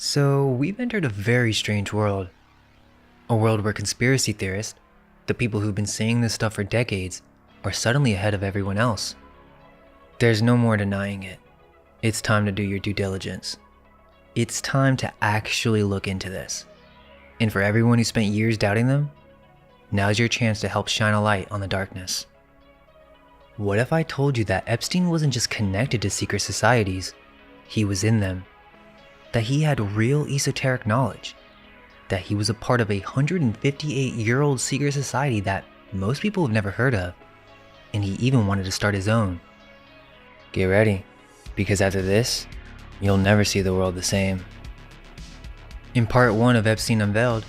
So, we've entered a very strange world. A world where conspiracy theorists, the people who've been saying this stuff for decades, are suddenly ahead of everyone else. There's no more denying it. It's time to do your due diligence. It's time to actually look into this. And for everyone who spent years doubting them, now's your chance to help shine a light on the darkness. What if I told you that Epstein wasn't just connected to secret societies, he was in them? That he had real esoteric knowledge, that he was a part of a 158-year-old secret society that most people have never heard of, and he even wanted to start his own. Get ready, because after this, you'll never see the world the same. In part 1 of Epstein Unveiled,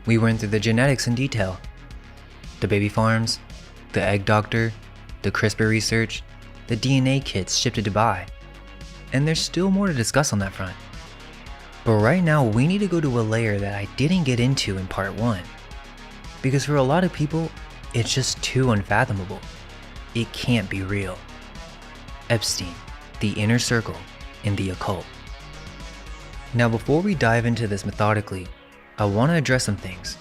we went through the genetics in detail. The baby farms, the egg doctor, the CRISPR research, the DNA kits shipped to Dubai. And there's still more to discuss on that front. But right now, we need to go to a layer that I didn't get into in part 1. Because for a lot of people, it's just too unfathomable. It can't be real. Epstein, the inner circle, and the occult. Now before we dive into this methodically, I want to address some things.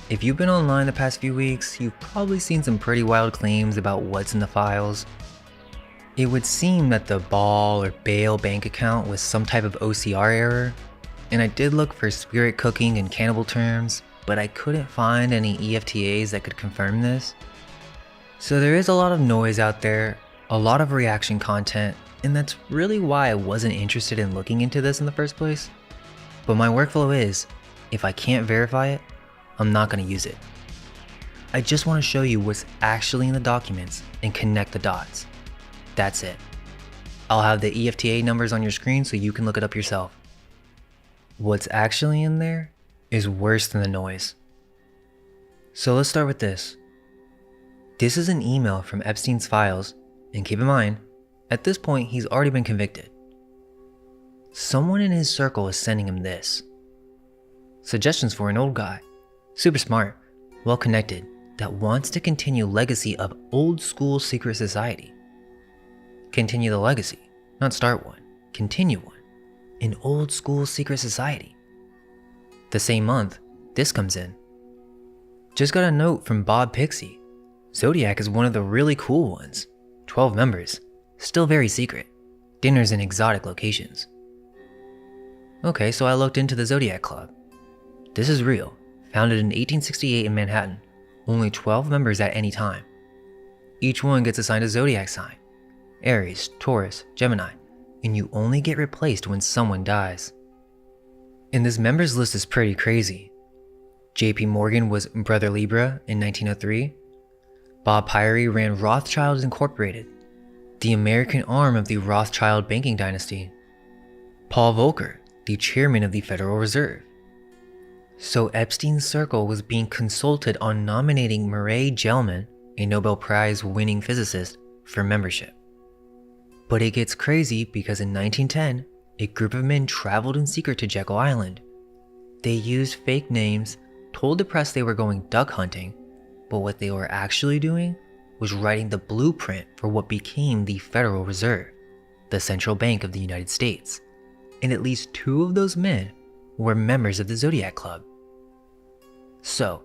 If you've been online the past few weeks, you've probably seen some pretty wild claims about what's in the files. It would seem that the Ball or Bale bank account was some type of OCR error, and I did look for spirit cooking and cannibal terms, but I couldn't find any EFTAs that could confirm this. So there is a lot of noise out there, a lot of reaction content, and that's really why I wasn't interested in looking into this in the first place. But my workflow is, if I can't verify it, I'm not going to use it. I just want to show you what's actually in the documents and connect the dots. That's it. I'll have the EFTA numbers on your screen so you can look it up yourself. What's actually in there is worse than the noise. So let's start with this. This is an email from Epstein's files, and keep in mind, at this point he's already been convicted. Someone in his circle is sending him this. Suggestions for an old guy, super smart, well connected, that wants to continue legacy of old school secret society. Continue the legacy, not start one, continue one, an old school secret society. The same month, this comes in. Just got a note from Bob Pixie. Zodiac is one of the really cool ones. 12 members, still very secret. Dinners in exotic locations. Okay, so I looked into the Zodiac Club. This is real, founded in 1868 in Manhattan. Only 12 members at any time. Each one gets assigned a zodiac sign. Aries, Taurus, Gemini, and you only get replaced when someone dies. And this members list is pretty crazy. JP Morgan was Brother Libra in 1903. Bob Pyrie ran Rothschilds Incorporated, the American arm of the Rothschild banking dynasty. Paul Volcker, the chairman of the Federal Reserve. So Epstein's circle was being consulted on nominating Murray Gell-Mann, a Nobel Prize winning physicist, for membership. But it gets crazy because in 1910, a group of men traveled in secret to Jekyll Island. They used fake names, told the press they were going duck hunting, but what they were actually doing was writing the blueprint for what became the Federal Reserve, the central bank of the United States. And at least 2 of those men were members of the Zodiac Club. So,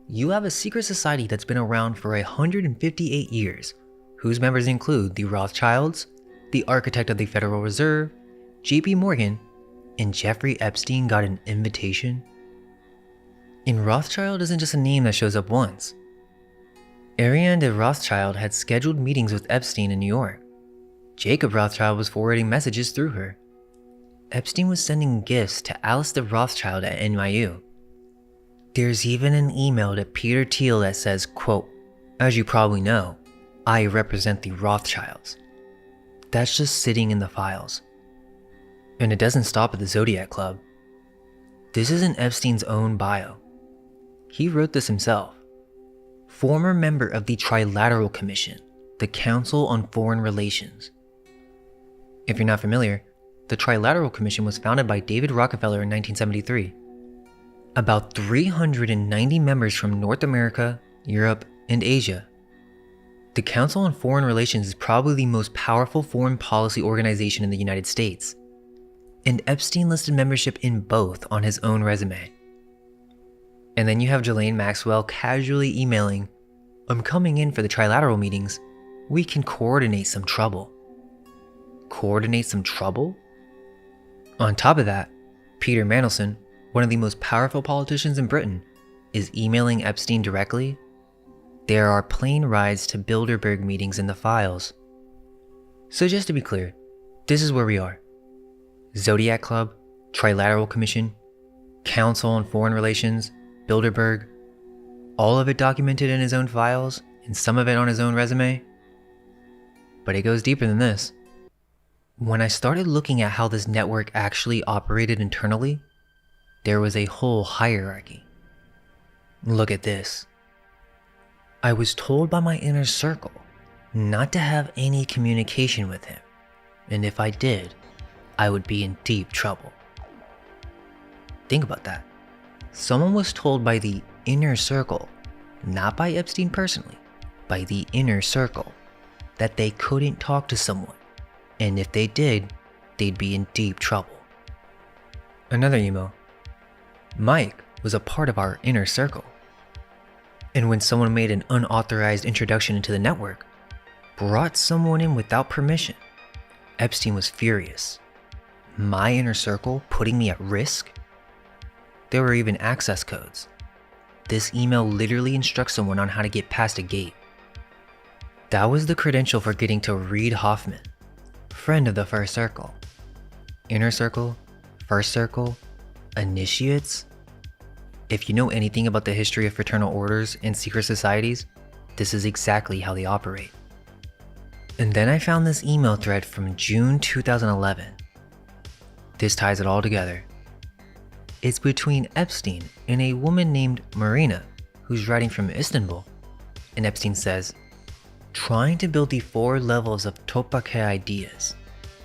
you have a secret society that's been around for 158 years, whose members include the Rothschilds, the architect of the Federal Reserve, JP Morgan, and Jeffrey Epstein got an invitation? And Rothschild isn't just a name that shows up once. Ariane de Rothschild had scheduled meetings with Epstein in New York. Jacob Rothschild was forwarding messages through her. Epstein was sending gifts to Alice de Rothschild at NYU. There's even an email to Peter Thiel that says, quote, "As you probably know, I represent the Rothschilds." That's just sitting in the files. And it doesn't stop at the Zodiac Club. This is in Epstein's own bio. He wrote this himself. Former member of the Trilateral Commission, the Council on Foreign Relations. If you're not familiar, the Trilateral Commission was founded by David Rockefeller in 1973. About 390 members from North America, Europe, and Asia. The Council on Foreign Relations is probably the most powerful foreign policy organization in the United States. and Epstein listed membership in both on his own resume. And then you have Ghislaine Maxwell casually emailing, "I'm coming in for the trilateral meetings. We can coordinate some trouble." Coordinate some trouble? On top of that, Peter Mandelson, one of the most powerful politicians in Britain, is emailing Epstein directly. There are plane rides to Bilderberg meetings in the files. So just to be clear, this is where we are. Zodiac Club, Trilateral Commission, Council on Foreign Relations, Bilderberg, all of it documented in his own files and some of it on his own resume. But it goes deeper than this. When I started looking at how this network actually operated internally, there was a whole hierarchy. Look at this. I was told by my inner circle not to have any communication with him, and if I did, I would be in deep trouble. Think about that. Someone was told by the inner circle, not by Epstein personally, by the inner circle, that they couldn't talk to someone, and if they did, they'd be in deep trouble. Another email. Mike was a part of our inner circle. And when someone made an unauthorized introduction into the network, brought someone in without permission, Epstein was furious. My inner circle putting me at risk? There were even access codes. This email literally instructs someone on how to get past a gate. That was the credential for getting to Reid Hoffman, friend of the first circle. Inner circle, first circle, initiates. If you know anything about the history of fraternal orders and secret societies, this is exactly how they operate. And then I found this email thread from June 2011. This ties it all together. It's between Epstein and a woman named Marina, who's writing from Istanbul. And Epstein says, trying to build the 4 levels of Topkapi ideas,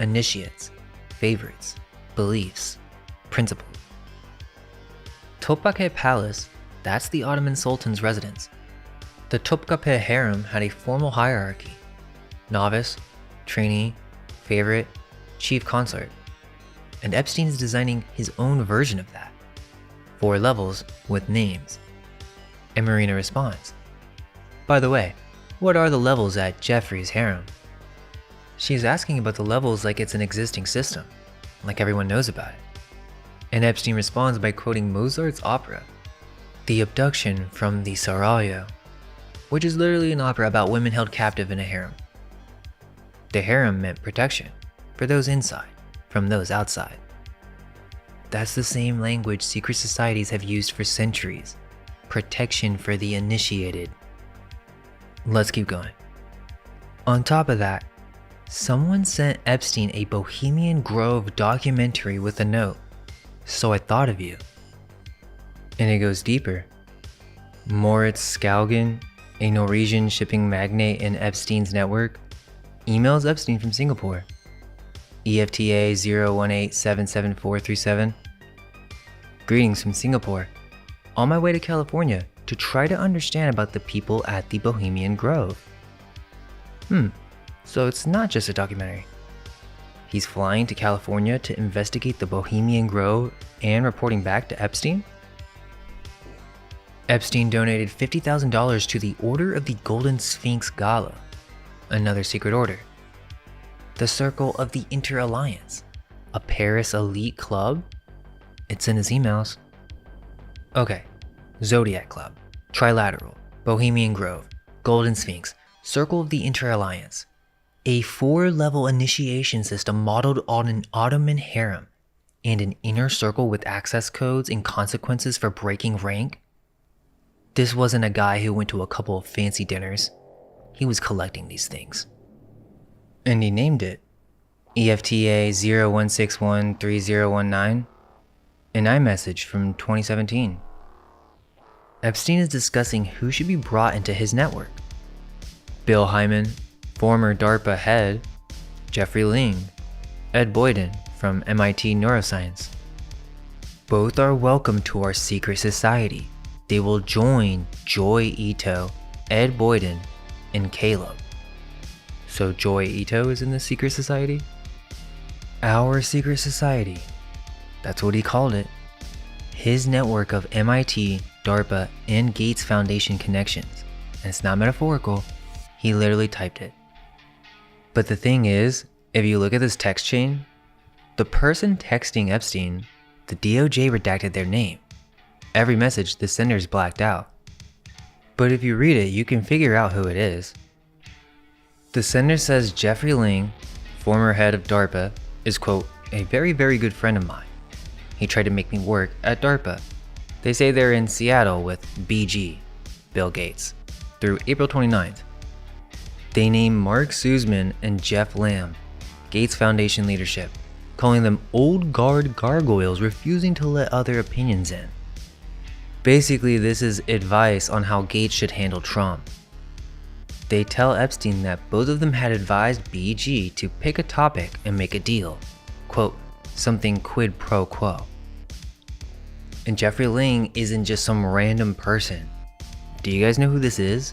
initiates, favorites, beliefs, principles. Topkapi Palace, that's the Ottoman Sultan's residence. The Topkapi harem had a formal hierarchy: novice, trainee, favorite, chief consort. And Epstein is designing his own version of that. 4 levels with names. And Marina responds, "By the way, what are the levels at Jeffrey's harem?" She's asking about the levels like it's an existing system, like everyone knows about it. And Epstein responds by quoting Mozart's opera, The Abduction from the Sarajevo, which is literally an opera about women held captive in a harem. The harem meant protection for those inside from those outside. That's the same language secret societies have used for centuries. Protection for the initiated. Let's keep going. On top of that, someone sent Epstein a Bohemian Grove documentary with a note. "So I thought of you." And it goes deeper. Moritz Skaugen, a Norwegian shipping magnate in Epstein's network, emails Epstein from Singapore. EFTA 018774737. Greetings from Singapore. On my way to California to try to understand about the people at the Bohemian Grove. So it's not just a documentary. He's flying to California to investigate the Bohemian Grove and reporting back to Epstein? Epstein donated $50,000 to the Order of the Golden Sphinx Gala, another secret order. The Circle of the Inter-Alliance, a Paris elite club? It's in his emails. Okay, Zodiac Club, Trilateral, Bohemian Grove, Golden Sphinx, Circle of the Inter-Alliance. A 4-level initiation system modeled on an Ottoman harem and an inner circle with access codes and consequences for breaking rank. This wasn't a guy who went to a couple of fancy dinners. He was collecting these things. And he named it EFTA 01613019, an iMessage from 2017. Epstein is discussing who should be brought into his network. Bill Hyman, former DARPA head, Jeffrey Ling, Ed Boyden from MIT Neuroscience. Both are welcome to our secret society. They will join Joy Ito, Ed Boyden, and Caleb. So Joy Ito is in the secret society? Our secret society That's what he called it. His network of MIT, DARPA, and Gates Foundation connections. And it's not metaphorical, he literally typed it. But the thing is, if you look at this text chain, the person texting Epstein, the DOJ redacted their name. Every message the sender's blacked out. But if you read it, you can figure out who it is. The sender says Jeffrey Ling, former head of DARPA, is, quote, a very, very good friend of mine. He tried to make me work at DARPA. They say they're in Seattle with BG, Bill Gates, through April 29th. They name Mark Sussman and Jeff Lamb, Gates Foundation leadership, calling them old guard gargoyles refusing to let other opinions in. Basically, this is advice on how Gates should handle Trump. They tell Epstein that both of them had advised BG to pick a topic and make a deal, quote, something quid pro quo. And Jeffrey Ling isn't just some random person. Do you guys know who this is?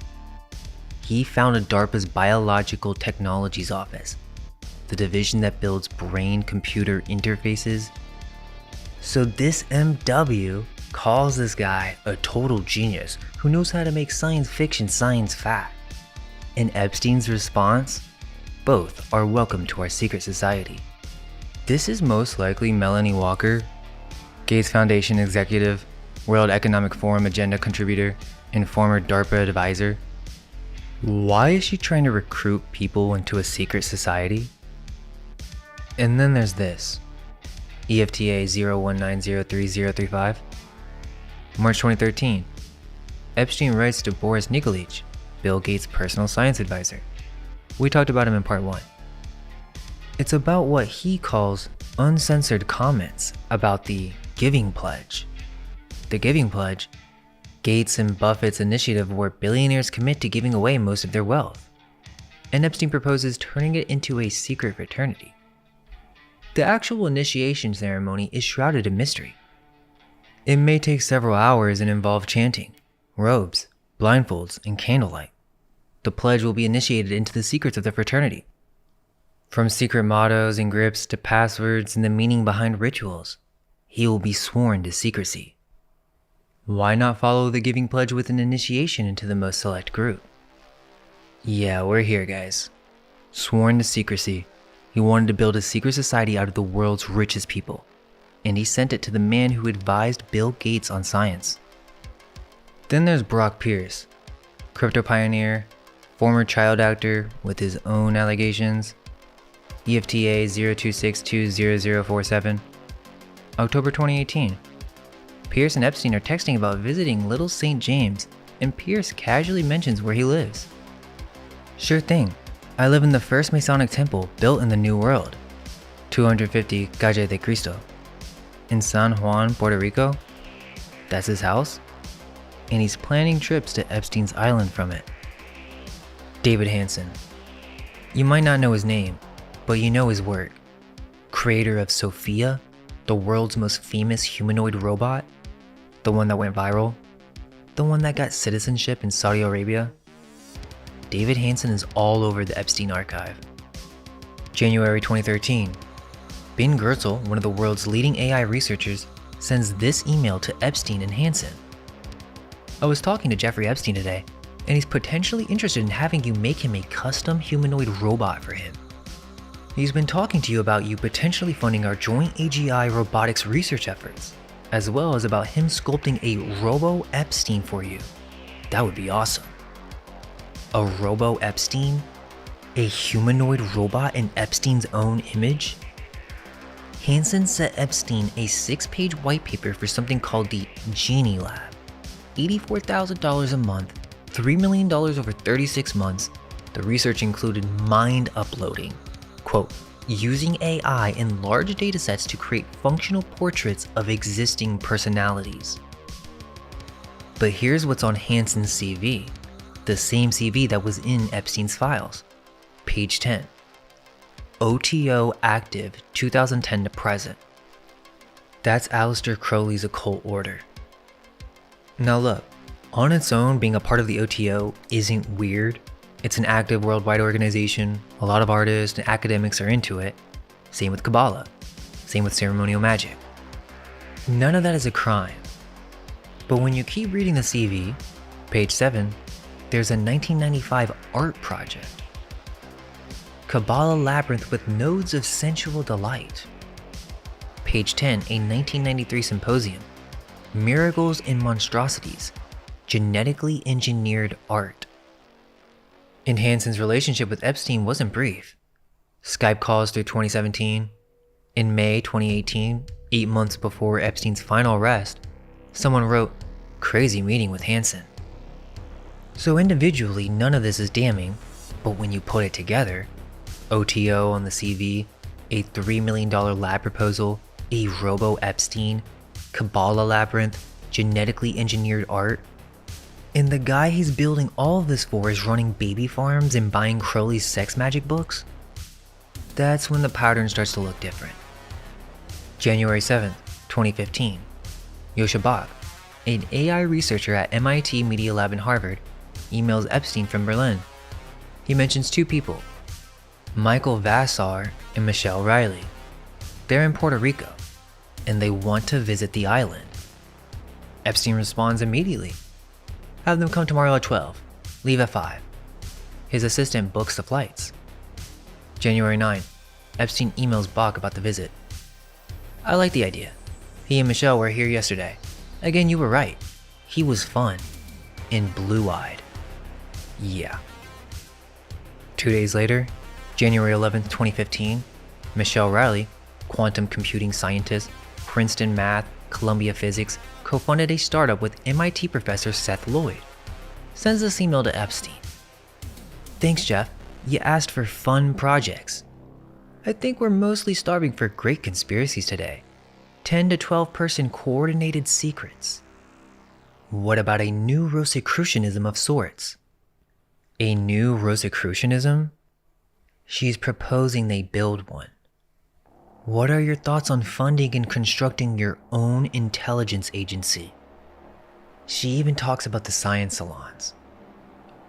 He founded DARPA's Biological Technologies Office, the division that builds brain-computer interfaces. So this MW calls this guy a total genius who knows how to make science fiction science fact. And Epstein's response? Both are welcome to our secret society. This is most likely Melanie Walker, Gates Foundation executive, World Economic Forum agenda contributor, and former DARPA advisor. Why is she trying to recruit people into a secret society? And then there's this, EFTA 019033035. March 2013, Epstein writes to Boris Nikolic, Bill Gates' personal science advisor. We talked about him in part 1. It's about what he calls uncensored comments about the Giving Pledge. The Giving Pledge, Gates and Buffett's initiative where billionaires commit to giving away most of their wealth, and Epstein proposes turning it into a secret fraternity. The actual initiation ceremony is shrouded in mystery. It may take several hours and involve chanting, robes, blindfolds, and candlelight. The pledge will be initiated into the secrets of the fraternity. From secret mottos and grips to passwords and the meaning behind rituals, he will be sworn to secrecy. Why not follow the Giving Pledge with an initiation into the most select group? Yeah, we're here, guys. Sworn to secrecy. He wanted to build a secret society out of the world's richest people, and he sent it to the man who advised Bill Gates on science. Then there's Brock Pierce, crypto pioneer, former child actor with his own allegations, EFTA 026200047, October 2018. Pierce and Epstein are texting about visiting Little St. James, and Pierce casually mentions where he lives. Sure thing, I live in the first Masonic temple built in the New World, 250 Calle de Cristo, in San Juan, Puerto Rico. That's his house, and he's planning trips to Epstein's island from it. David Hansen. You might not know his name, but you know his work. Creator of Sophia, the world's most famous humanoid robot, the one that went viral, the one that got citizenship in Saudi Arabia. David Hansen is all over the Epstein archive. January 2013, Ben Goertzel, one of the world's leading AI researchers, sends this email to Epstein and Hansen. I was talking to Jeffrey Epstein today, and he's potentially interested in having you make him a custom humanoid robot for him. He's been talking to you about you potentially funding our joint AGI robotics research efforts, as well as about him sculpting a Robo-Epstein for you. That would be awesome. A Robo-Epstein? A humanoid robot in Epstein's own image? Hansen sent Epstein a 6-page white paper for something called the Genie Lab. $84,000 a month, $3 million over 36 months. The research included mind uploading, quote, using AI in large datasets to create functional portraits of existing personalities. But here's what's on Hansen's CV, the same CV that was in Epstein's files. Page 10. OTO active 2010 to present. That's Aleister Crowley's occult order. Now look, on its own, being a part of the OTO isn't weird. It's an active worldwide organization, a lot of artists and academics are into it. Same with Kabbalah, same with ceremonial magic. None of that is a crime. But when you keep reading the CV, page 7, there's a 1995 art project. Kabbalah Labyrinth with Nodes of Sensual Delight. Page 10, a 1993 symposium, Miracles and Monstrosities, Genetically Engineered Art. And Hanson's relationship with Epstein wasn't brief. Skype calls through 2017. In May 2018, 8 months before Epstein's final arrest, someone wrote, "Crazy meeting with Hanson." So individually, none of this is damning, but when you put it together, OTO on the CV, a $3 million lab proposal, a robo-Epstein, Kabbalah Labyrinth, genetically engineered art, and the guy he's building all of this for is running baby farms and buying Crowley's sex magic books, that's when the pattern starts to look different. January 7th, 2015, Yosha Bach, an AI researcher at MIT Media Lab in Harvard, emails Epstein from Berlin. He mentions two people, Michael Vassar and Michelle Riley. They're in Puerto Rico, and they want to visit the island. Epstein responds immediately. Have them come tomorrow at 12, leave at 5. His assistant books the flights. January 9, Epstein emails Bach about the visit. I like the idea. He and Michelle were here yesterday. Again, you were right. He was fun and blue-eyed. Yeah. 2 days later, January 11th, 2015, Michelle Riley, quantum computing scientist, Princeton Math, Columbia Physics, co-funded a startup with MIT professor Seth Lloyd, sends this email to Epstein. Thanks, Jeff. You asked for fun projects. I think we're mostly starving for great conspiracies today. 10 to 12 person coordinated secrets. What about a new Rosicrucianism of sorts? A new Rosicrucianism? She's proposing they build one. What are your thoughts on funding and constructing your own intelligence agency? She even talks about the science salons.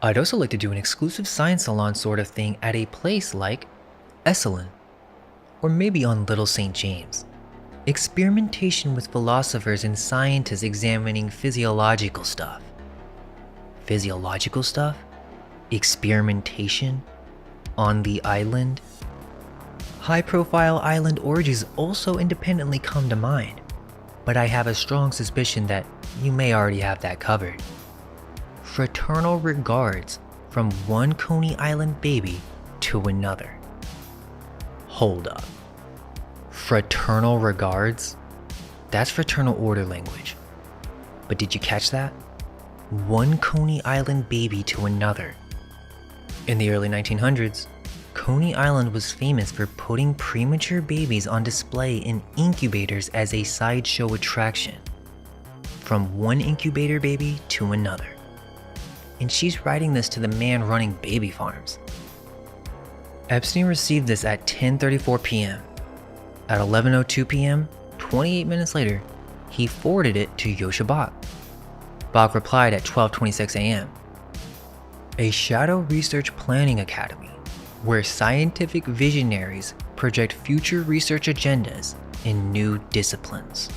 I'd also like to do an exclusive science salon sort of thing at a place like Esalen, or maybe on Little St. James. Experimentation with philosophers and scientists examining physiological stuff. Physiological stuff? Experimentation? On the island? High-profile island orgies also independently come to mind, but I have a strong suspicion that you may already have that covered. Fraternal regards from one Coney Island baby to another. Hold up. Fraternal regards? That's fraternal order language. But did you catch that? One Coney Island baby to another. In the early 1900s, Coney Island was famous for putting premature babies on display in incubators as a sideshow attraction. From one incubator baby to another. And she's writing this to the man running baby farms. Epstein received this at 10:34 p.m. At 11:02 p.m., 28 minutes later, he forwarded it to Yosha Bach. Bach replied at 12:26 a.m. A shadow research planning academy, where scientific visionaries project future research agendas in new disciplines.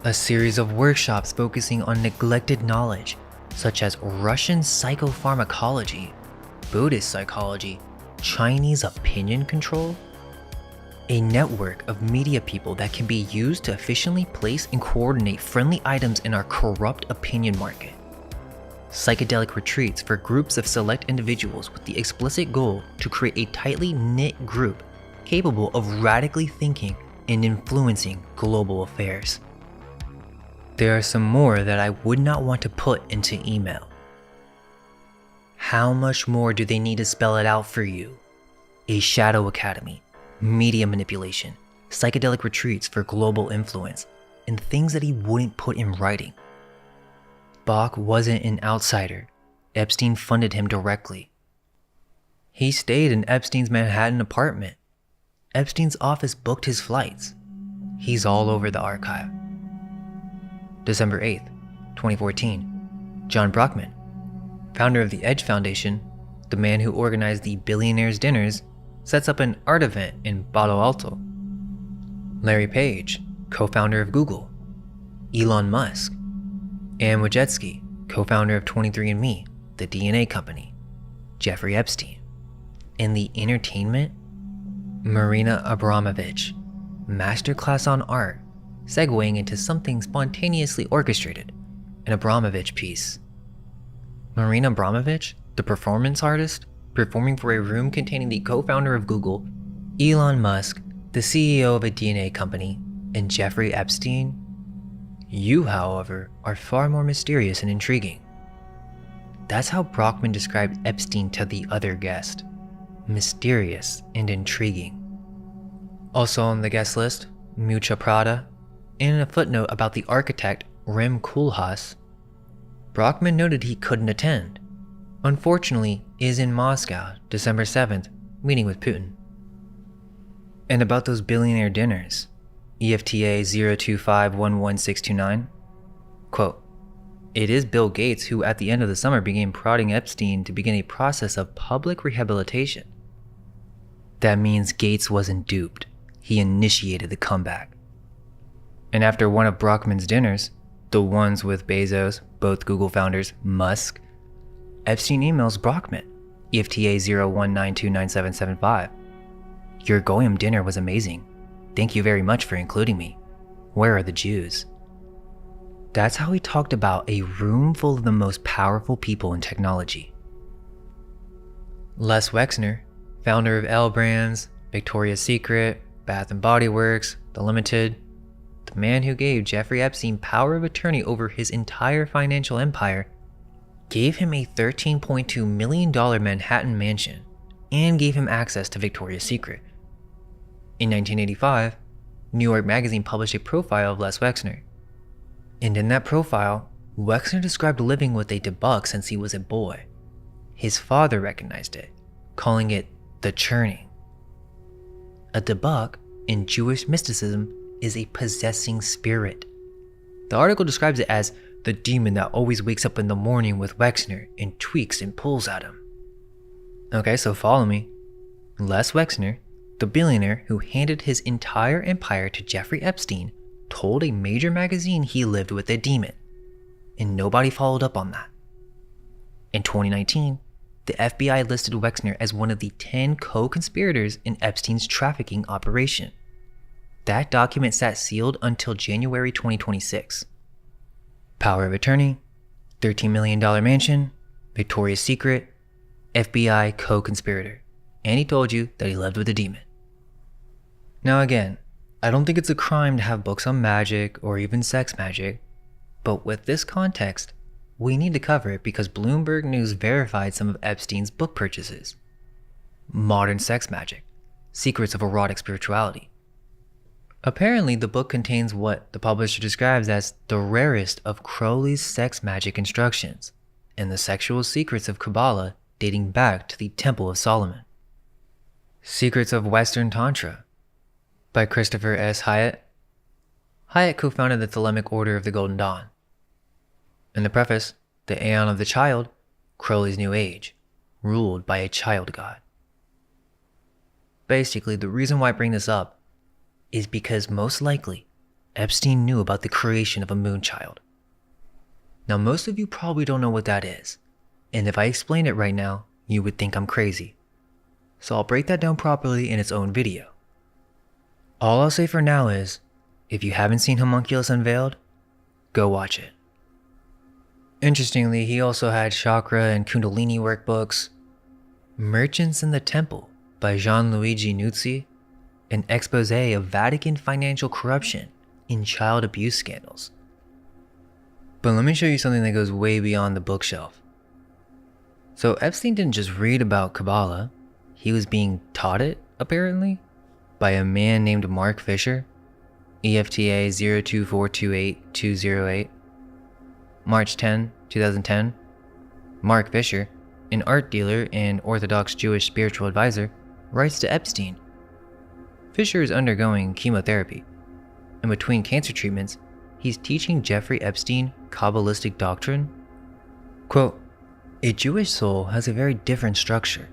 A series of workshops focusing on neglected knowledge, such as Russian psychopharmacology, Buddhist psychology, Chinese opinion control. A network of media people that can be used to efficiently place and coordinate friendly items in our corrupt opinion market. Psychedelic retreats for groups of select individuals with the explicit goal to create a tightly knit group capable of radically thinking and influencing global affairs. There are some more that I would not want to put into email. How much more do they need to spell it out for you? A shadow academy, media manipulation, psychedelic retreats for global influence, and things that he wouldn't put in writing. Bach wasn't an outsider. Epstein funded him directly. He stayed in Epstein's Manhattan apartment. Epstein's office booked his flights. He's all over the archive. December 8th, 2014, John Brockman, founder of the Edge Foundation, the man who organized the Billionaires' Dinners, sets up an art event in Palo Alto. Larry Page, co-founder of Google, Elon Musk, Anne Wojcicki, co-founder of 23andMe, the DNA company, Jeffrey Epstein, and the entertainment, Marina Abramovich, masterclass on art, segueing into something spontaneously orchestrated, an Abramovich piece. Marina Abramovich, the performance artist, performing for a room containing the co-founder of Google, Elon Musk, the CEO of a DNA company, and Jeffrey Epstein. You, however, are far more mysterious and intriguing. That's how Brockman described Epstein to the other guest. Mysterious and intriguing. Also on the guest list, Mucha Prada, and in a footnote about the architect Rem Koolhaas, Brockman noted he couldn't attend. Unfortunately, is in Moscow, December 7th, meeting with Putin. And about those billionaire dinners, EFTA 0251169, quote, "It is Bill Gates who at the end of the summer began prodding Epstein to begin a process of public rehabilitation. That means Gates wasn't duped. He initiated the comeback." And after one of Brockman's dinners, the ones with Bezos, both Google founders, Musk, Epstein emails Brockman, EFTA 01929775. "Your Goyim dinner was amazing. Thank you very much for including me. Where are the Jews?" That's how he talked about a room full of the most powerful people in technology. Les Wexner, founder of L Brands, Victoria's Secret, Bath & Body Works, The Limited, the man who gave Jeffrey Epstein power of attorney over his entire financial empire, gave him a $13.2 million Manhattan mansion and gave him access to Victoria's Secret. In 1985, New York Magazine published a profile of Les Wexner. And in that profile, Wexner described living with a debug since he was a boy. His father recognized it, calling it the churning. A debug, in Jewish mysticism, is a possessing spirit. The article describes it as the demon that always wakes up in the morning with Wexner and tweaks and pulls at him. Okay, so follow me. Les Wexner, the billionaire who handed his entire empire to Jeffrey Epstein, told a major magazine he lived with a demon, and nobody followed up on that. In 2019, the FBI listed Wexner as one of the 10 co-conspirators in Epstein's trafficking operation. That document sat sealed until January 2026. Power of attorney, $13 million mansion, Victoria's Secret, FBI co-conspirator, and he told you that he lived with a demon. Now again, I don't think it's a crime to have books on magic or even sex magic, but with this context, we need to cover it because Bloomberg News verified some of Epstein's book purchases. Modern Sex Magic, Secrets of Erotic Spirituality. Apparently, the book contains what the publisher describes as the rarest of Crowley's sex magic instructions and the sexual secrets of Kabbalah dating back to the Temple of Solomon. Secrets of Western Tantra by Christopher S. Hyatt. Hyatt co-founded the Thelemic Order of the Golden Dawn. In the preface, the Aeon of the Child, Crowley's New Age, ruled by a child god. Basically, the reason why I bring this up is because most likely, Epstein knew about the creation of a moonchild. Now, most of you probably don't know what that is, and if I explain it right now, you would think I'm crazy. So I'll break that down properly in its own video. All I'll say for now is, if you haven't seen Homunculus Unveiled, go watch it. Interestingly, he also had chakra and kundalini workbooks, Merchants in the Temple by Gianluigi Nuzzi, an expose of Vatican financial corruption in child abuse scandals. But let me show you something that goes way beyond the bookshelf. So Epstein didn't just read about Kabbalah, he was being taught it, apparently, by a man named Mark Fisher, EFTA 02428-208, March 10, 2010. Mark Fisher, an art dealer and Orthodox Jewish spiritual advisor, writes to Epstein. Fisher is undergoing chemotherapy, and between cancer treatments, he's teaching Jeffrey Epstein Kabbalistic doctrine. Quote, "A Jewish soul has a very different structure,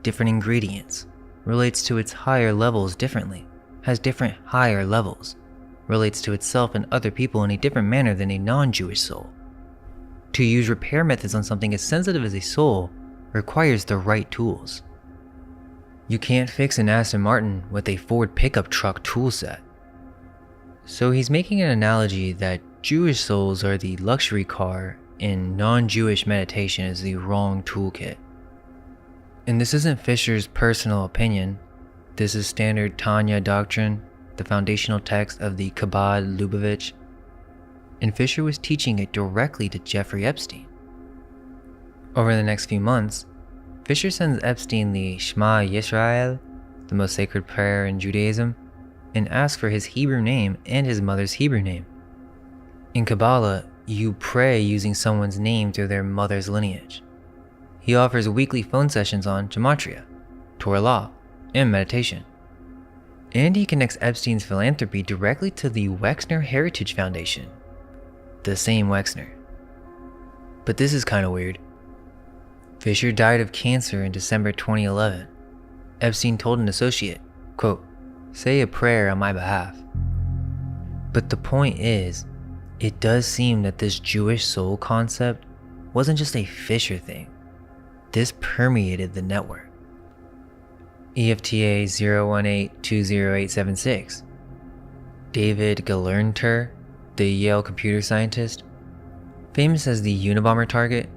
different ingredients, relates to its higher levels differently, has different higher levels. relates to itself and other people in a different manner than a non-Jewish soul. To use repair methods on something as sensitive as a soul requires the right tools. You can't fix an Aston Martin with a Ford pickup truck toolset. So he's making an analogy that Jewish souls are the luxury car and non-Jewish meditation is the wrong toolkit. And this isn't Fisher's personal opinion. This is standard Tanya doctrine, the foundational text of the Chabad Lubavitch, and Fisher was teaching it directly to Jeffrey Epstein. Over the next few months, Fisher sends Epstein the Shema Yisrael, the most sacred prayer in Judaism, and asks for his Hebrew name and his mother's Hebrew name. In Kabbalah, you pray using someone's name through their mother's lineage. He offers weekly phone sessions on Gematria, Torah law, and meditation. And he connects Epstein's philanthropy directly to the Wexner Heritage Foundation. The same Wexner. But this is kind of weird. Fisher died of cancer in December 2011. Epstein told an associate, quote, "Say a prayer on my behalf." But the point is, it does seem that this Jewish soul concept wasn't just a Fisher thing. This permeated the network. EFTA 018-20876. David Gelernter, the Yale computer scientist, famous as the Unabomber target,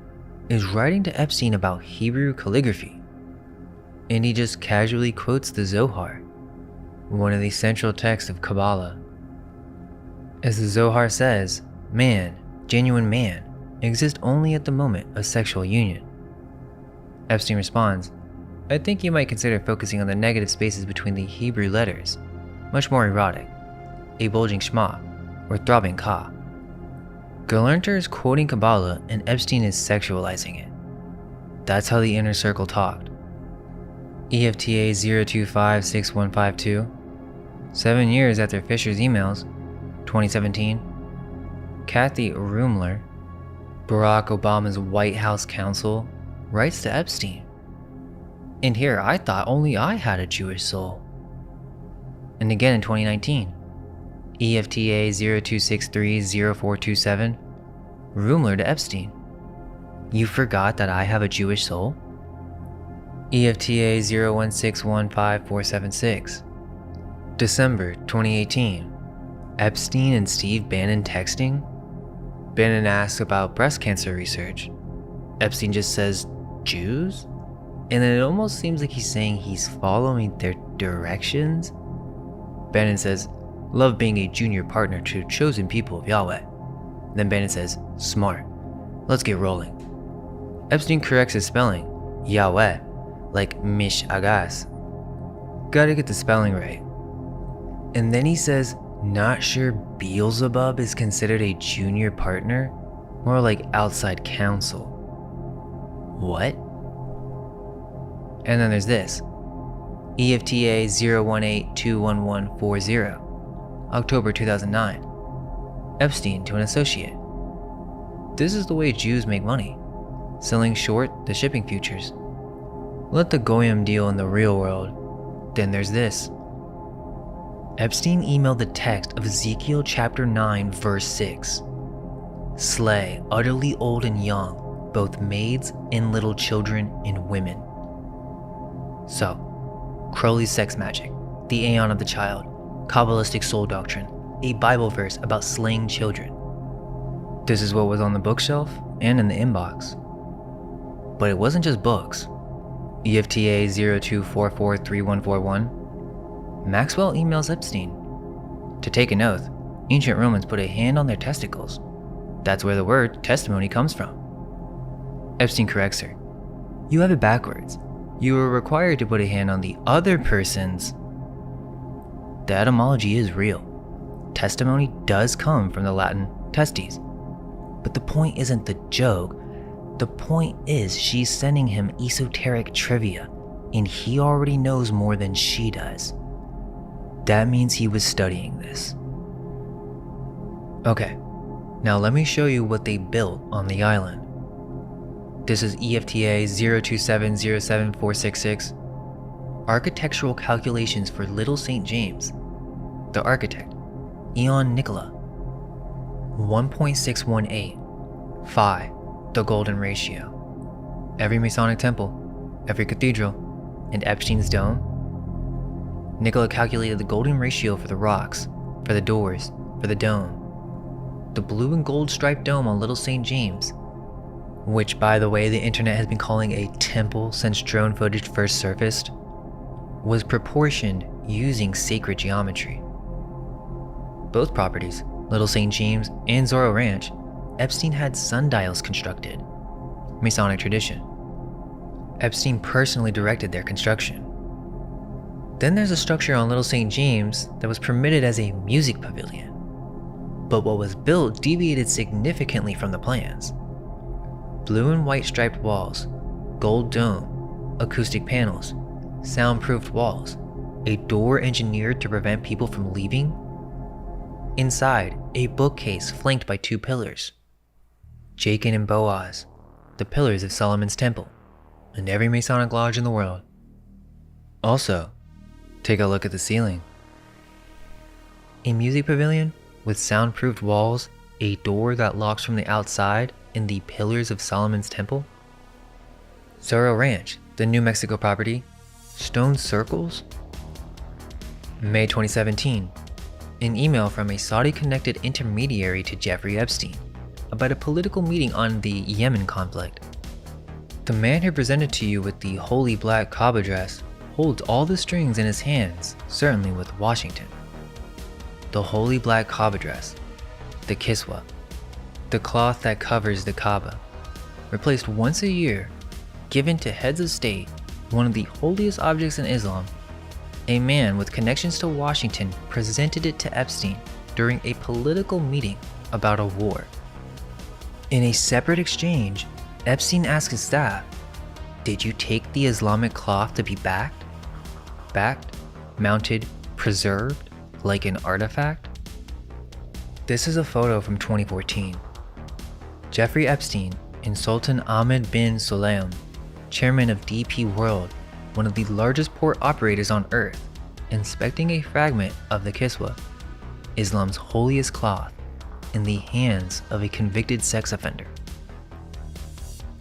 is writing to Epstein about Hebrew calligraphy. And he just casually quotes the Zohar, one of the central texts of Kabbalah. As the Zohar says, man, genuine man, exists only at the moment of sexual union. Epstein responds, I think you might consider focusing on the negative spaces between the Hebrew letters, much more erotic, a bulging shema, or throbbing ka. Gelernter is quoting Kabbalah and Epstein is sexualizing it. That's how the inner circle talked. EFTA 0256152, 7 years after Fisher's emails, 2017, Kathy Rumler, Barack Obama's White House counsel, writes to Epstein. And here I thought only I had a Jewish soul. And again in 2019, EFTA 02630427, Rumler to Epstein. You forgot that I have a Jewish soul? EFTA 016154776, December 2018, Epstein and Steve Bannon texting? Bannon asks about breast cancer research. Epstein just says, Jews? And then it almost seems like he's saying he's following their directions. Bannon says, love being a junior partner to chosen people of Yahweh. Then Bannon says, smart. Let's get rolling. Epstein corrects his spelling, Yahweh, like Mish Agas. Gotta get the spelling right. And then he says, not sure Beelzebub is considered a junior partner? More like outside counsel. What? And then there's this. EFTA 018-21140, October 2009. Epstein to an associate. This is the way Jews make money, selling short the shipping futures. Let the Goyim deal in the real world. Then there's this. Epstein emailed the text of Ezekiel chapter 9 verse 6. Slay utterly old and young, both maids and little children and women. So, Crowley's sex magic, the Aeon of the Child, Kabbalistic soul doctrine, a Bible verse about slaying children. This is what was on the bookshelf and in the inbox. But it wasn't just books. EFTA 02443141. Maxwell emails Epstein. To take an oath, ancient Romans put a hand on their testicles. That's where the word testimony comes from. Epstein corrects her. You have it backwards. You are required to put a hand on the other person's. The etymology is real. Testimony does come from the Latin testes. But the point isn't the joke. The point is she's sending him esoteric trivia, and he already knows more than she does. That means he was studying this. Okay, now let me show you what they built on the island. This is EFTA 027074666. Architectural calculations for Little St. James. The architect, Eon Nicola. 1.618 Phi, the golden ratio. Every Masonic temple, every cathedral, and Epstein's dome. Nicola calculated the golden ratio for the rocks, for the doors, for the dome. The blue and gold striped dome on Little St. James, which by the way the internet has been calling a temple since drone footage first surfaced, was proportioned using sacred geometry. Both properties, Little St. James and Zorro Ranch, Epstein had sundials constructed. Masonic tradition. Epstein personally directed their construction. Then there's a structure on Little St. James that was permitted as a music pavilion. But what was built deviated significantly from the plans. Blue and white striped walls, gold dome, acoustic panels, soundproofed walls, a door engineered to prevent people from leaving. Inside, a bookcase flanked by two pillars. Jachin and Boaz, the pillars of Solomon's temple, and every Masonic lodge in the world. Also, take a look at the ceiling. A music pavilion with soundproofed walls, a door that locks from the outside, and the pillars of Solomon's temple. Zorro Ranch, the New Mexico property, stone circles. May 2017. An email from a Saudi-connected intermediary to Jeffrey Epstein about a political meeting on the Yemen conflict. The man who presented to you with the holy black Kaaba dress holds all the strings in his hands, certainly with Washington. The holy black Kaaba dress, the kiswa, the cloth that covers the Kaaba, replaced once a year, given to heads of state, one of the holiest objects in Islam. A man with connections to Washington presented it to Epstein during a political meeting about a war. In a separate exchange, Epstein asked his staff, "Did you take the Islamic cloth to be backed, mounted, preserved, like an artifact?" This is a photo from 2014. Jeffrey Epstein and Sultan Ahmed bin Sulayem, chairman of DP World, one of the largest port operators on Earth, inspecting a fragment of the kiswa, Islam's holiest cloth, in the hands of a convicted sex offender.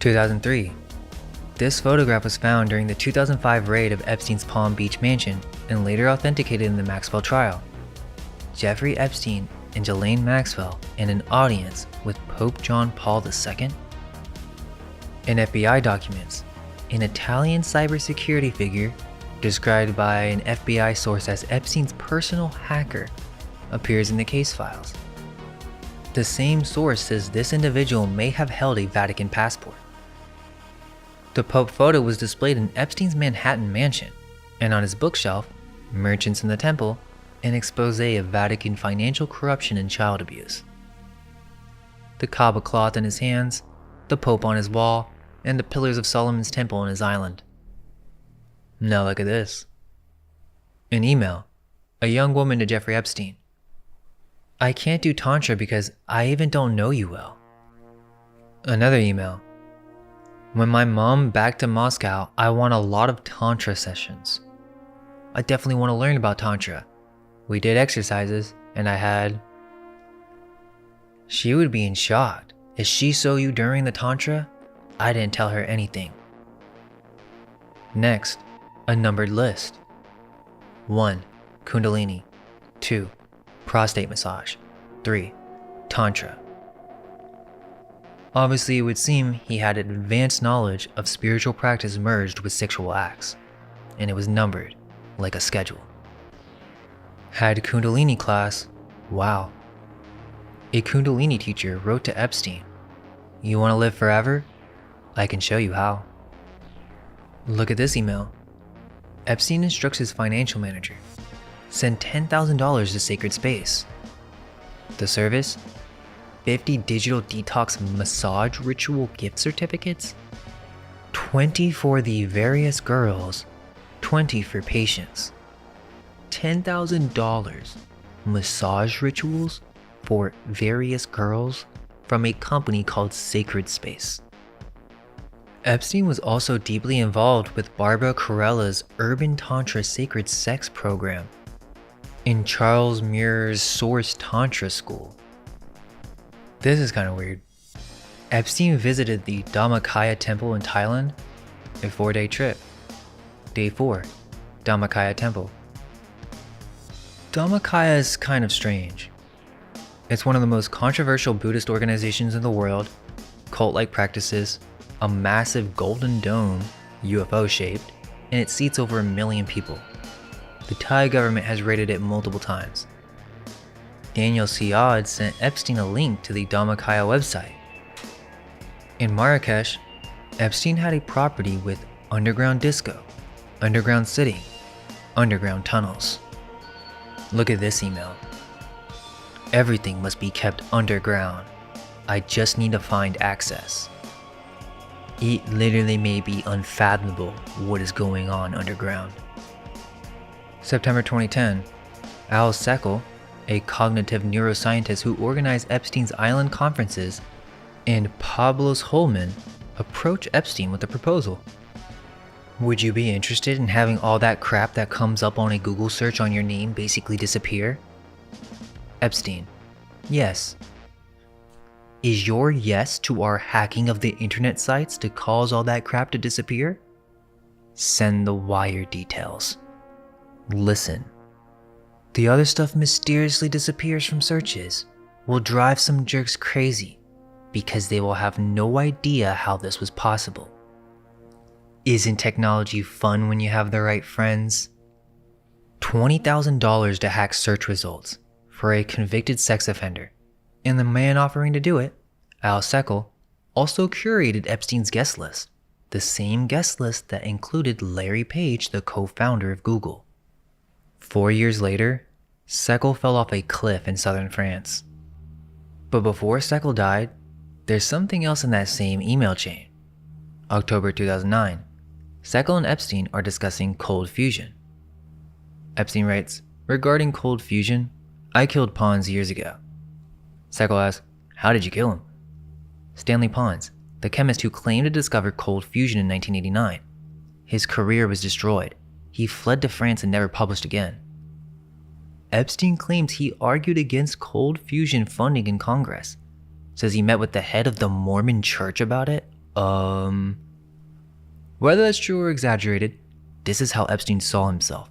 2003. This photograph was found during the 2005 raid of Epstein's Palm Beach mansion and later authenticated in the Maxwell trial. Jeffrey Epstein and Ghislaine Maxwell in an audience with Pope John Paul II. In FBI documents, an Italian cybersecurity figure, described by an FBI source as Epstein's personal hacker, appears in the case files. The same source says this individual may have held a Vatican passport. The Pope photo was displayed in Epstein's Manhattan mansion, and on his bookshelf, Merchants in the Temple, an expose of Vatican financial corruption and child abuse. The Kaaba cloth in his hands, the Pope on his wall, and the pillars of Solomon's temple on his island. Now look at this. An email, a young woman to Jeffrey Epstein. "I can't do Tantra because I even don't know you well." Another email. "When my mom back to Moscow, I want a lot of Tantra sessions. I definitely want to learn about Tantra. We did exercises, and I had..." She would be in shock. If she saw you during the Tantra, I didn't tell her anything. Next, a numbered list. 1. Kundalini. 2. Prostate massage. 3. Tantra. Obviously, it would seem he had advanced knowledge of spiritual practice merged with sexual acts, and it was numbered like a schedule. Had Kundalini class. Wow. A Kundalini teacher wrote to Epstein, "You want to live forever? I can show you how." Look at this email. Epstein instructs his financial manager, "Send $10,000 to Sacred Space." The service? 50 digital detox massage ritual gift certificates? 20 for the various girls, 20 for patients. $10,000 massage rituals for various girls from a company called Sacred Space. Epstein was also deeply involved with Barbara Carella's Urban Tantra Sacred Sex program. in Charles Muir's Source Tantra School. This is kind of weird. Epstein visited the Dhammakaya Temple in Thailand, a 4-day trip. Day 4, Dhammakaya Temple. Dhammakaya is kind of strange. It's one of the most controversial Buddhist organizations in the world, cult-like practices, a massive golden dome, UFO-shaped, and it seats over 1 million people. The Thai government has raided it multiple times. Daniel Siad sent Epstein a link to the Dhammakaya website. In Marrakesh, Epstein had a property with underground disco, underground city, underground tunnels. Look at this email. Everything must be kept underground. I just need to find access. It literally may be unfathomable what is going on underground. September 2010, Al Seckel, a cognitive neuroscientist who organized Epstein's island conferences, and Pablos Holman approach Epstein with a proposal. Would you be interested in having all that crap that comes up on a Google search on your name basically disappear? Epstein: yes. Is your yes to our hacking of the internet sites to cause all that crap to disappear? Send the wire details. Listen. The other stuff mysteriously disappears from searches will drive some jerks crazy because they will have no idea how this was possible. Isn't technology fun when you have the right friends? $20,000 to hack search results for a convicted sex offender, and the man offering to do it, Al Seckel, also curated Epstein's guest list, the same guest list that included Larry Page, the co-founder of Google. 4 years later, Seckel fell off a cliff in southern France. But before Seckel died, there's something else in that same email chain. October 2009, Seckel and Epstein are discussing cold fusion. Epstein writes, regarding cold fusion, I killed Pons years ago. Seckel asks, how did you kill him? Stanley Pons, the chemist who claimed to discover cold fusion in 1989. His career was destroyed. He fled to France and never published again. Epstein claims he argued against cold fusion funding in Congress. Says he met with the head of the Mormon church about it. Whether that's true or exaggerated, this is how Epstein saw himself.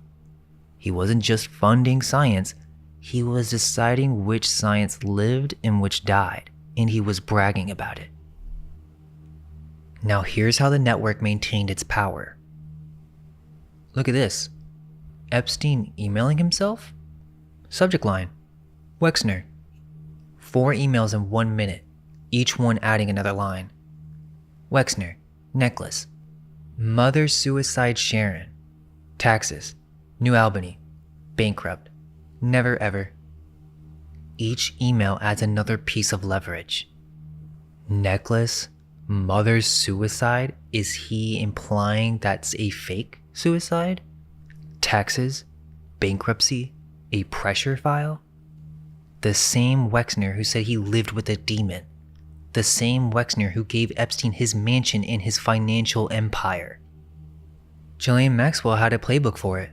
He wasn't just funding science, he was deciding which science lived and which died, and he was bragging about it. Now here's how the network maintained its power. Look at this. Epstein emailing himself? Subject line: Wexner. 4 emails in 1 minute, each one adding another line. Wexner, necklace. Mother suicide Sharon. Taxes. New Albany. Bankrupt. Never ever. Each email adds another piece of leverage. Necklace, mother's suicide, is he implying that's a fake suicide? Taxes, bankruptcy, a pressure file? The same Wexner who said he lived with a demon. The same Wexner who gave Epstein his mansion and his financial empire. Ghislaine Maxwell had a playbook for it.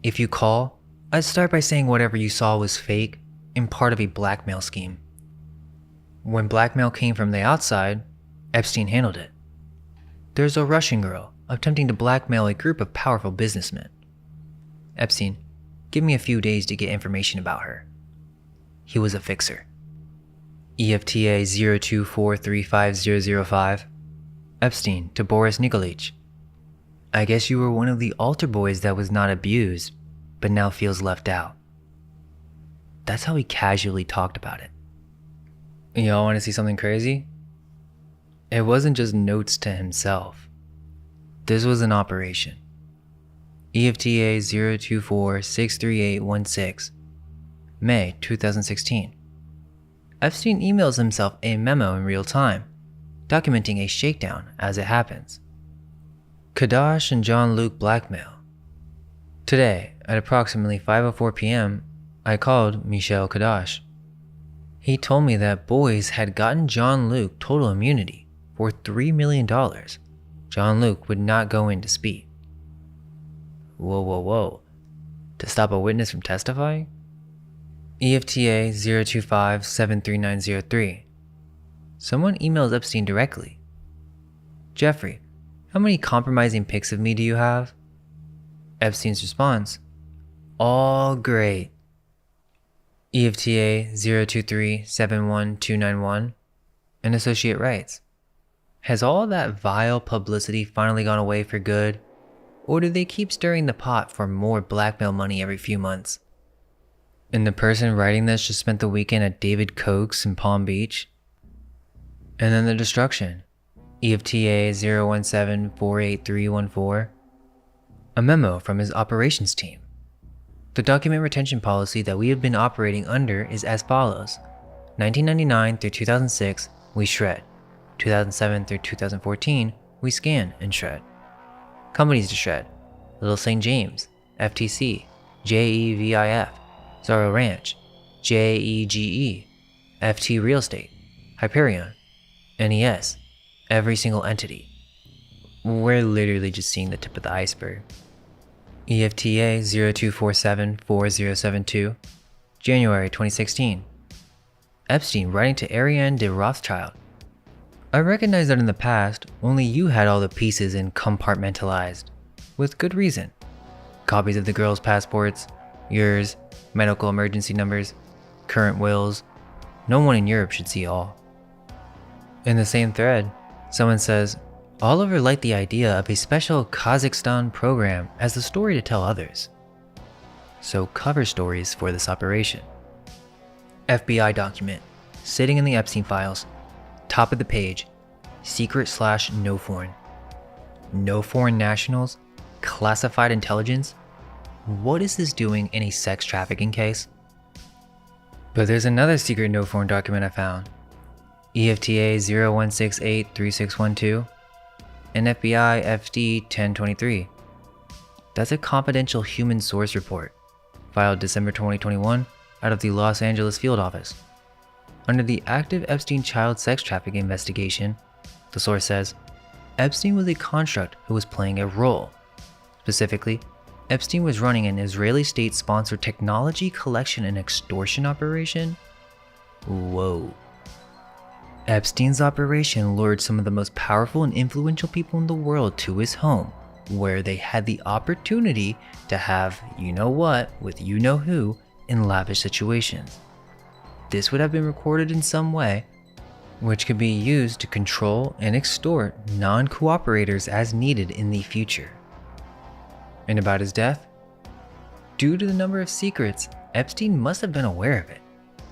If you call, I'd start by saying whatever you saw was fake and part of a blackmail scheme. When blackmail came from the outside, Epstein handled it. There's a Russian girl attempting to blackmail a group of powerful businessmen. Epstein, give me a few days to get information about her. He was a fixer. EFTA 024350005. Epstein to Boris Nikolic. I guess you were one of the altar boys that was not abused, but now feels left out. That's how he casually talked about it. Y'all want to see something crazy? It wasn't just notes to himself. This was an operation. EFTA 024-63816. May 2016. Epstein emails himself a memo in real time, documenting a shakedown as it happens. Kadash and Jean-Luc blackmail. Today, at approximately 5:04 p.m., I called Michel Kadash. He told me that boys had gotten Jean-Luc total immunity for $3 million. Jean-Luc would not go in to speak. Whoa. To stop a witness from testifying? EFTA 025-73903. Someone emails Epstein directly. Jeffrey, how many compromising pics of me do you have? Epstein's response, all great. EFTA 023-71291. An associate writes, has all that vile publicity finally gone away for good? Or do they keep stirring the pot for more blackmail money every few months? And the person writing this just spent the weekend at David Koch's in Palm Beach. And then the destruction. EFTA 017-48314. A memo from his operations team. The document retention policy that we have been operating under is as follows. 1999 through 2006, we shred. 2007 through 2014, we scan and shred. Companies to shred: Little St. James, FTC, JEVIF, Zorro Ranch, JEGE, FT Real Estate, Hyperion, NES, every single entity. We're literally just seeing the tip of the iceberg. EFTA 02474072, January 2016. Epstein writing to Ariane de Rothschild. I recognize that in the past, only you had all the pieces and compartmentalized. With good reason. Copies of the girls' passports, yours, medical emergency numbers, current wills. No one in Europe should see all. In the same thread, someone says, Oliver liked the idea of a special Kazakhstan program as the story to tell others. So cover stories for this operation. FBI document, sitting in the Epstein files. Top of the page, secret/no foreign. No foreign nationals, classified intelligence. What is this doing in a sex trafficking case? But there's another secret no foreign document I found. EFTA 01683612, and FBI FD 1023. That's a confidential human source report, filed December 2021 out of the Los Angeles field office. Under the active Epstein child sex trafficking investigation, the source says, Epstein was a construct who was playing a role. Specifically, Epstein was running an Israeli state-sponsored technology collection and extortion operation. Whoa. Epstein's operation lured some of the most powerful and influential people in the world to his home, where they had the opportunity to have you-know-what with you-know-who in lavish situations. This would have been recorded in some way, which could be used to control and extort non-cooperators as needed in the future. And about his death? Due to the number of secrets, Epstein must have been aware of it.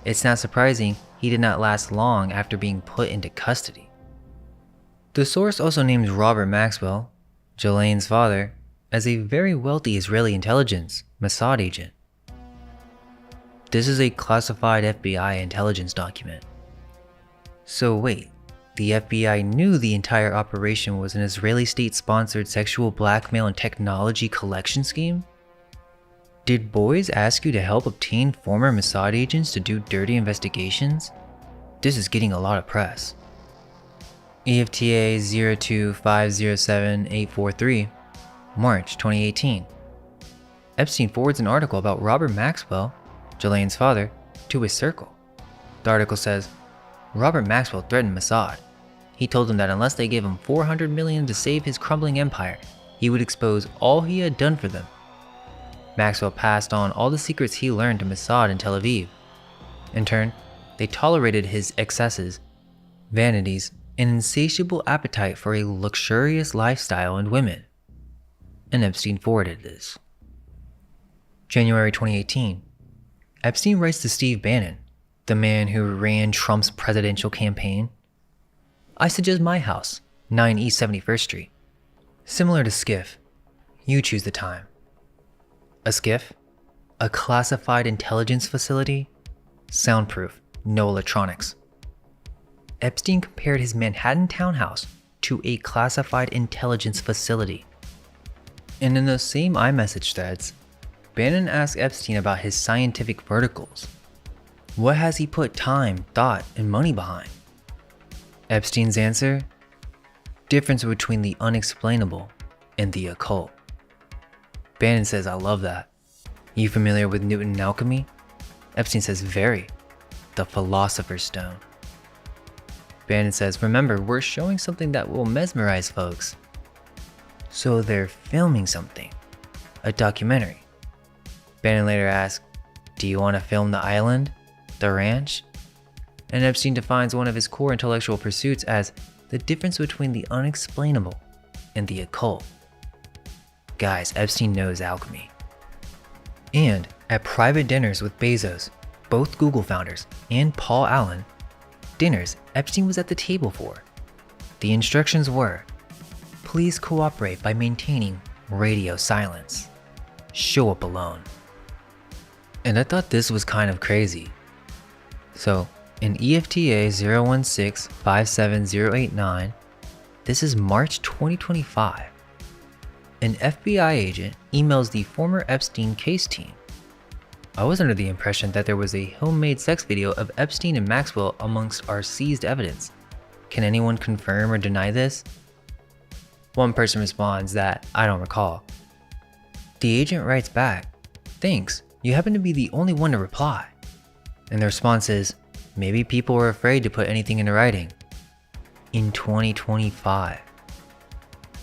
It's not surprising he did not last long after being put into custody. The source also names Robert Maxwell, Ghislaine's father, as a very wealthy Israeli intelligence Mossad agent. This is a classified FBI intelligence document. So wait, the FBI knew the entire operation was an Israeli state-sponsored sexual blackmail and technology collection scheme? Did boys ask you to help obtain former Mossad agents to do dirty investigations? This is getting a lot of press. EFTA 02507-843, March 2018. Epstein forwards an article about Robert Maxwell, Ghislaine's father, to his circle. The article says, Robert Maxwell threatened Mossad. He told them that unless they gave him $400 million to save his crumbling empire, he would expose all he had done for them. Maxwell passed on all the secrets he learned to Mossad in Tel Aviv. In turn, they tolerated his excesses, vanities, and insatiable appetite for a luxurious lifestyle and women. And Epstein forwarded this. January 2018. Epstein writes to Steve Bannon, the man who ran Trump's presidential campaign. I suggest my house, 9 East 71st Street. Similar to SCIF, you choose the time. A SCIF? A classified intelligence facility? Soundproof, no electronics. Epstein compared his Manhattan townhouse to a classified intelligence facility. And in those same iMessage threads, Bannon asked Epstein about his scientific verticals. What has he put time, thought, and money behind? Epstein's answer? Difference between the unexplainable and the occult. Bannon says, I love that. You familiar with Newton and alchemy? Epstein says very. The Philosopher's Stone. Bannon says, remember, we're showing something that will mesmerize folks. So they're filming something. A documentary. Bannon later asks, do you want to film the island? The ranch? And Epstein defines one of his core intellectual pursuits as the difference between the unexplainable and the occult. Guys, Epstein knows alchemy. And at private dinners with Bezos, both Google founders, and Paul Allen, dinners Epstein was at the table for. The instructions were, please cooperate by maintaining radio silence. Show up alone. And I thought this was kind of crazy. So, in EFTA 016-57089, this is March 2025, an FBI agent emails the former Epstein case team. I was under the impression that there was a homemade sex video of Epstein and Maxwell amongst our seized evidence. Can anyone confirm or deny this? One person responds that I don't recall. The agent writes back, thanks, you happen to be the only one to reply. And the response is, maybe people were afraid to put anything into writing. In 2025,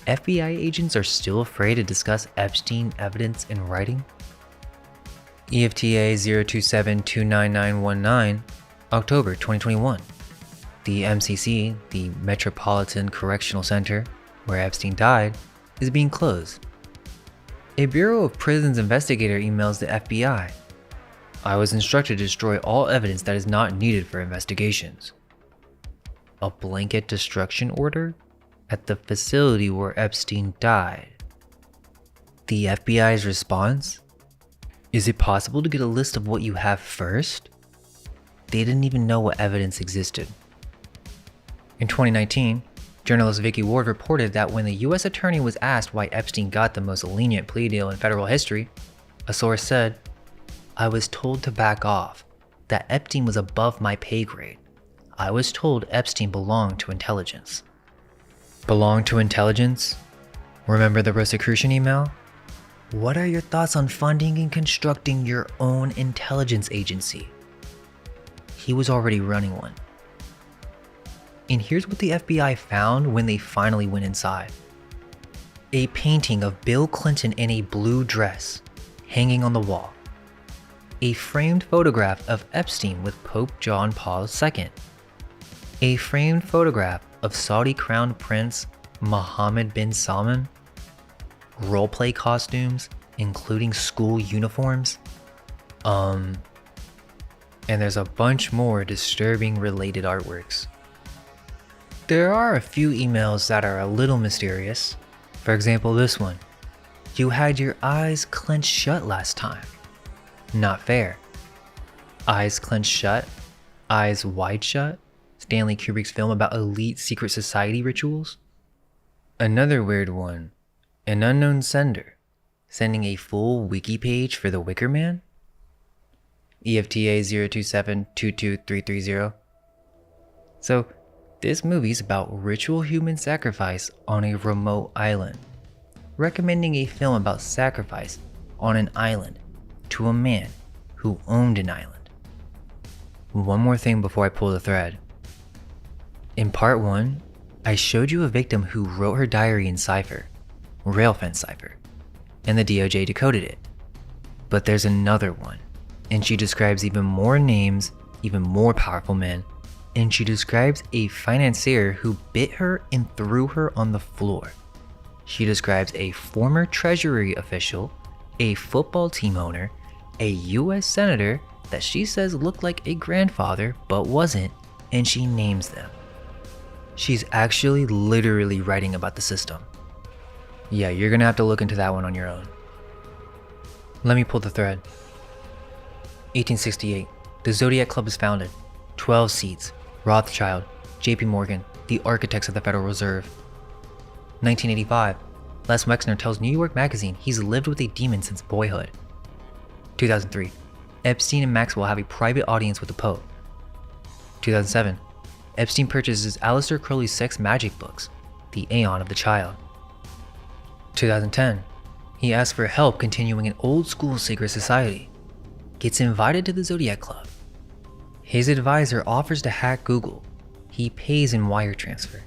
FBI agents are still afraid to discuss Epstein evidence in writing? EFTA 027-29919, October 2021. The MCC, the Metropolitan Correctional Center, where Epstein died, is being closed. A Bureau of Prisons investigator emails the FBI. I was instructed to destroy all evidence that is not needed for investigations. A blanket destruction order at the facility where Epstein died. The FBI's response? Is it possible to get a list of what you have first? They didn't even know what evidence existed. In 2019, journalist Vicky Ward reported that when the US attorney was asked why Epstein got the most lenient plea deal in federal history, a source said, I was told to back off, that Epstein was above my pay grade. I was told Epstein belonged to intelligence. Belonged to intelligence? Remember the Rosicrucian email? What are your thoughts on funding and constructing your own intelligence agency? He was already running one. And here's what the FBI found when they finally went inside. A painting of Bill Clinton in a blue dress, hanging on the wall. A framed photograph of Epstein with Pope John Paul II. A framed photograph of Saudi Crown Prince Mohammed bin Salman. Roleplay costumes, including school uniforms. And there's a bunch more disturbing related artworks. There are a few emails that are a little mysterious. For example, this one. You had your eyes clenched shut last time. Not fair. Eyes clenched shut? Eyes wide shut? Stanley Kubrick's film about elite secret society rituals? Another weird one. An unknown sender, sending a full wiki page for the Wicker Man? EFTA 027-22330. So, this movie's about ritual human sacrifice on a remote island, recommending a film about sacrifice on an island to a man who owned an island. One more thing before I pull the thread. In part 1, I showed you a victim who wrote her diary in cipher. Railfence cipher, and the DOJ decoded it. But there's another one, and she describes even more names, even more powerful men, and she describes a financier who bit her and threw her on the floor. She describes a former Treasury official, a football team owner, a US senator that she says looked like a grandfather but wasn't, and she names them. She's actually literally writing about the system. Yeah, you're gonna have to look into that one on your own. Let me pull the thread. 1868, the Zodiac Club is founded. 12 seats, Rothschild, JP Morgan, the architects of the Federal Reserve. 1985, Les Wexner tells New York Magazine he's lived with a demon since boyhood. 2003, Epstein and Maxwell have a private audience with the Pope. 2007, Epstein purchases Aleister Crowley's sex magic books, The Aeon of the Child. 2010, He asks for help continuing an old school secret society, gets invited to the Zodiac Club. His advisor offers to hack Google. He pays in wire transfer.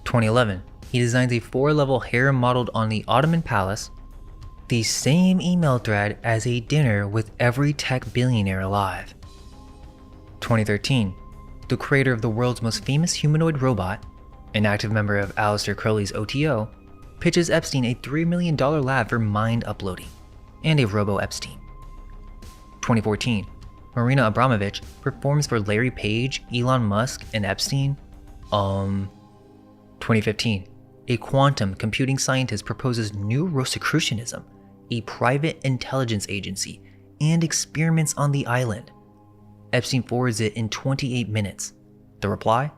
2011, he designs a 4-level harem modeled on the Ottoman Palace, the same email thread as a dinner with every tech billionaire alive. 2013, the creator of the world's most famous humanoid robot, an active member of Aleister Crowley's OTO, pitches Epstein a $3 million lab for mind uploading, and a robo-Epstein. 2014, Marina Abramovich performs for Larry Page, Elon Musk, and Epstein. 2015, a quantum computing scientist proposes new Rosicrucianism, a private intelligence agency, and experiments on the island. Epstein forwards it in 28 minutes. The reply?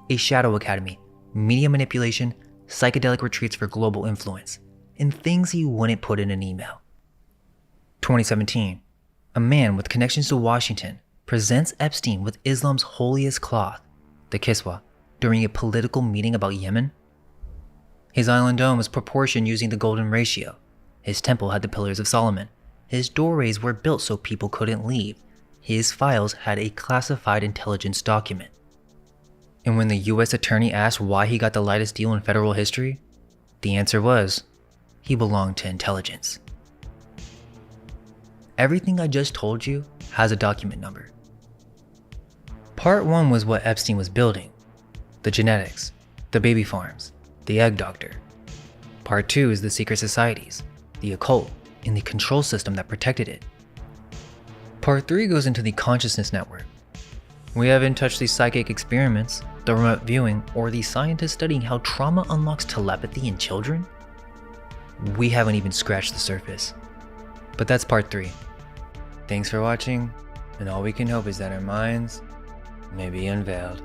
A shadow academy, media manipulation, psychedelic retreats for global influence, and things he wouldn't put in an email. 2017, a man with connections to Washington presents Epstein with Islam's holiest cloth, the kiswa, during a political meeting about Yemen. His island dome was proportioned using the golden ratio. His temple had the Pillars of Solomon. His doorways were built so people couldn't leave. His files had a classified intelligence document. And when the US attorney asked why he got the lightest deal in federal history, the answer was, he belonged to intelligence. Everything I just told you has a document number. Part 1 was what Epstein was building: the genetics, the baby farms, the egg doctor. Part 2 is the secret societies, the occult, and the control system that protected it. Part 3 goes into the consciousness network. We haven't touched the psychic experiments, the remote viewing, or the scientists studying how trauma unlocks telepathy in children. We haven't even scratched the surface. But that's part 3. Thanks for watching, and all we can hope is that our minds may be unveiled.